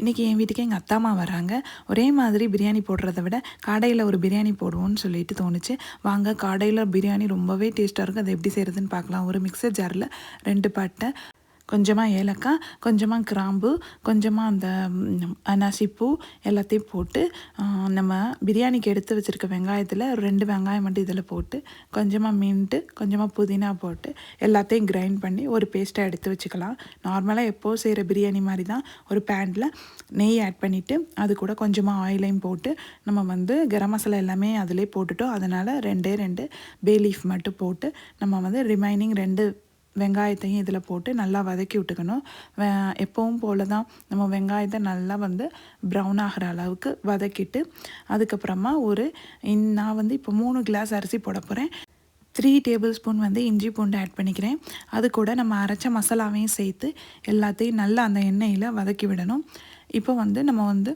இன்றைக்கி என் வீட்டுக்கு எங்கள் அத்தாம்மா வராங்க. ஒரே மாதிரி பிரியாணி போடுறத விட கடையில் ஒரு பிரியாணி போடுவோன்னு சொல்லிட்டு தோணுச்சு. வாங்க கடையில் பிரியாணி ரொம்பவே டேஸ்ட்டாக இருக்கும். அதை எப்படி செய்கிறதுன்னு பார்க்கலாம். ஒரு மிக்சர் ஜாரில் 2 பட்டை, கொஞ்சமாக ஏலக்காய், கொஞ்சமாக கிராம்பு, கொஞ்சமாக அந்த அன்னாசிப்பூ எல்லாத்தையும் போட்டு நம்ம பிரியாணிக்கு எடுத்து வச்சுருக்க வெங்காயத்தில் 2 வெங்காயம் மட்டும் இதில் போட்டு கொஞ்சமாக மின்ட்டு, கொஞ்சமாக புதினா போட்டு எல்லாத்தையும் கிரைண்ட் பண்ணி ஒரு பேஸ்ட்டாக எடுத்து வச்சுக்கலாம். நார்மலாக எப்போது செய்கிற பிரியாணி மாதிரி தான். ஒரு பேனில் நெய் ஆட் பண்ணிவிட்டு அது கூட கொஞ்சமாக ஆயிலையும் போட்டு நம்ம வந்து கரம் மசாலா எல்லாமே அதிலே போட்டுட்டோம். அதனால் 2 பே லீஃப் மட்டும் போட்டு நம்ம வந்து ரிமைனிங் 2 வெங்காயத்தையும் இதில் போட்டு நல்லா வதக்கி விட்டுக்கணும். எப்பவும் போல் தான் நம்ம வெங்காயத்தை நல்லா வந்து ப்ரௌன் ஆகிற அளவுக்கு வதக்கிட்டு அதுக்கப்புறமா நான் வந்து இப்போ 3 கிளாஸ் அரிசி போட போகிறேன். 3 டேபிள் ஸ்பூன் வந்து இஞ்சி பூண்டு ஆட் பண்ணிக்கிறேன். அது கூட நம்ம அரைச்ச மசாலாவையும் சேர்த்து எல்லாத்தையும் நல்லா அந்த எண்ணெயில் வதக்கி விடணும். இப்போ வந்து நம்ம வந்து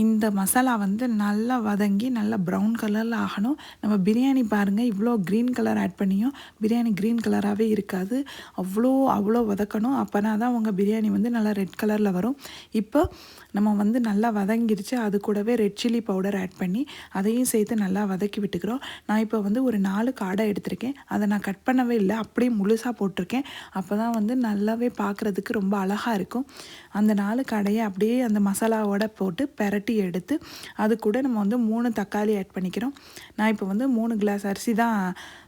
இந்த மசாலா வந்து நல்லா வதங்கி நல்லா ப்ரௌன் கலரில் ஆகணும். நம்ம பிரியாணி பாருங்கள், இவ்வளோ க்ரீன் கலர் ஆட் பண்ணியும் பிரியாணி க்ரீன் கலராகவே இருக்காது. அவ்வளோ வதக்கணும். அப்போனா தான் உங்கள் பிரியாணி வந்து நல்லா ரெட் கலரில் வரும். இப்போ நம்ம வந்து நல்லா வதங்கிடுச்சு. அது கூடவே ரெட் சில்லி பவுடர் ஆட் பண்ணி அதையும் சேர்த்து நல்லா வதக்கி விட்டுக்கிறோம். நான் இப்போ வந்து ஒரு 4 காடை எடுத்திருக்கேன். அதை நான் கட் பண்ணவே இல்லை, அப்படியே முழுசாக போட்டிருக்கேன். அப்போ தான் வந்து நல்லாவே பார்க்குறதுக்கு ரொம்ப அழகாக இருக்கும். அந்த 4 காடையை அப்படியே அந்த மசாலாவோட போட்டு பெரட்டி எடுத்து அது கூட நம்ம வந்து 3 தக்காளி ஆட் பண்ணிக்கிறோம். நான் இப்போ வந்து 3 கிளாஸ் அரிசி தான்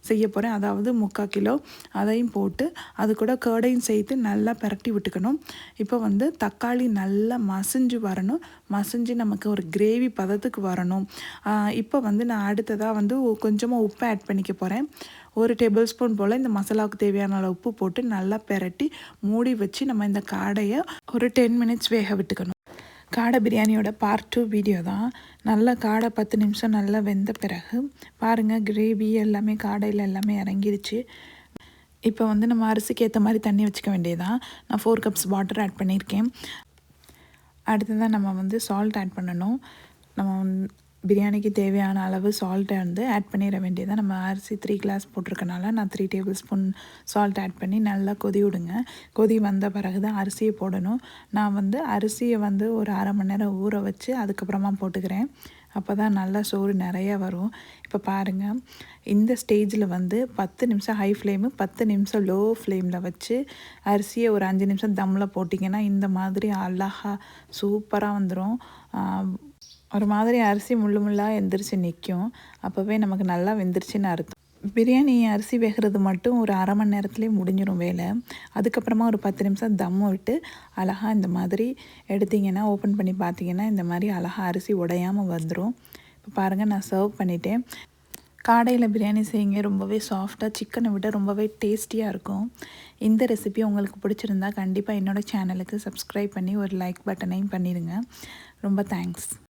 செய்ய போகிறேன், அதாவது 3/4 கிலோ. அதையும் போட்டு அது கூட கர்டையும் சேர்த்து நல்லா பெரட்டி விட்டுக்கணும். இப்போ வந்து தக்காளி நல்லா மசிஞ்சு வரணும். மசிஞ்சு நமக்கு ஒரு கிரேவி பதத்துக்கு வரணும். இப்போ வந்து நான் அடுத்ததாக வந்து கொஞ்சமாக உப்பு ஆட் பண்ணிக்க போகிறேன். 1 டேபிள் ஸ்பூன் போல் இந்த மசாலாவுக்கு தேவையான அளவு உப்பு போட்டு நல்லா பெரட்டி மூடி வச்சு நம்ம இந்த காடையை ஒரு 10 மினிட்ஸ் வேக விட்டுக்கணும். காடை பிரியாணியோட பார்ட் 2 வீடியோ தான். நல்லா காடை 10 நிமிஷம் நல்லா வெந்த பிறகு பாருங்கள், கிரேவி எல்லாமே காடையில் எல்லாமே இறங்கிடுச்சு. இப்போ வந்து நம்ம அரிசிக்கு ஏற்ற மாதிரி தண்ணி வச்சுக்க வேண்டியதான். நான் 4 கப்ஸ் வாட்டர் ஆட் பண்ணியிருக்கேன். அடுத்ததான் நம்ம வந்து சால்ட் ஆட் பண்ணணும். நம்ம பிரியாணிக்கு தேவையான அளவு சால்ட்டை வந்து ஆட் பண்ணிட வேண்டியதான். நம்ம அரிசி 3 கிளாஸ் போட்டிருக்கனால நான் 3 டேபிள் ஸ்பூன் சால்ட் ஆட் பண்ணி நல்லா கொதி விடுங்க. கொதி வந்த பிறகு தான் அரிசியை போடணும். நான் வந்து அரிசியை வந்து ஒரு 1/2 மணி நேரம் ஊற வச்சு அதுக்கப்புறமா போட்டுக்கிறேன். அப்போ தான் நல்லா சோறு நிறையா வரும். இப்போ பாருங்கள், இந்த ஸ்டேஜில் வந்து 10 நிமிஷம் ஹை ஃப்ளேமு, 10 நிமிஷம் லோ ஃப்ளேமில் வச்சு அரிசியை ஒரு 5 நிமிஷம் தம்மில் போட்டிங்கன்னா இந்த மாதிரி அழகாக சூப்பராக வந்துடும். ஒரு மாதிரி அரிசி முள்ளாக எந்திரிச்சு நிற்கும். அப்போவே நமக்கு நல்லா வெந்துருச்சுன்னு அர்த்தம். பிரியாணி அரிசி வேகிறது மட்டும் ஒரு 1/2 மணி நேரத்துலேயே முடிஞ்சிடும் வேலை. அதுக்கப்புறமா ஒரு 10 நிமிஷம் தம்மு விட்டு அழகாக இந்த மாதிரி எடுத்திங்கன்னா, ஓப்பன் பண்ணி பார்த்தீங்கன்னா இந்த மாதிரி அழகாக அரிசி உடையாமல் வந்துடும். இப்போ பாருங்கள், நான் சர்வ் பண்ணிட்டேன். காடையில் பிரியாணி செய்யுங்க, ரொம்பவே சாஃப்டாக, சிக்கனை விட ரொம்பவே டேஸ்டியாக இருக்கும். இந்த ரெசிபி உங்களுக்கு பிடிச்சிருந்தா கண்டிப்பாக என்னோடய சேனலுக்கு சப்ஸ்கிரைப் பண்ணி ஒரு லைக் பட்டனையும் பண்ணிடுங்க. ரொம்ப தேங்க்ஸ்.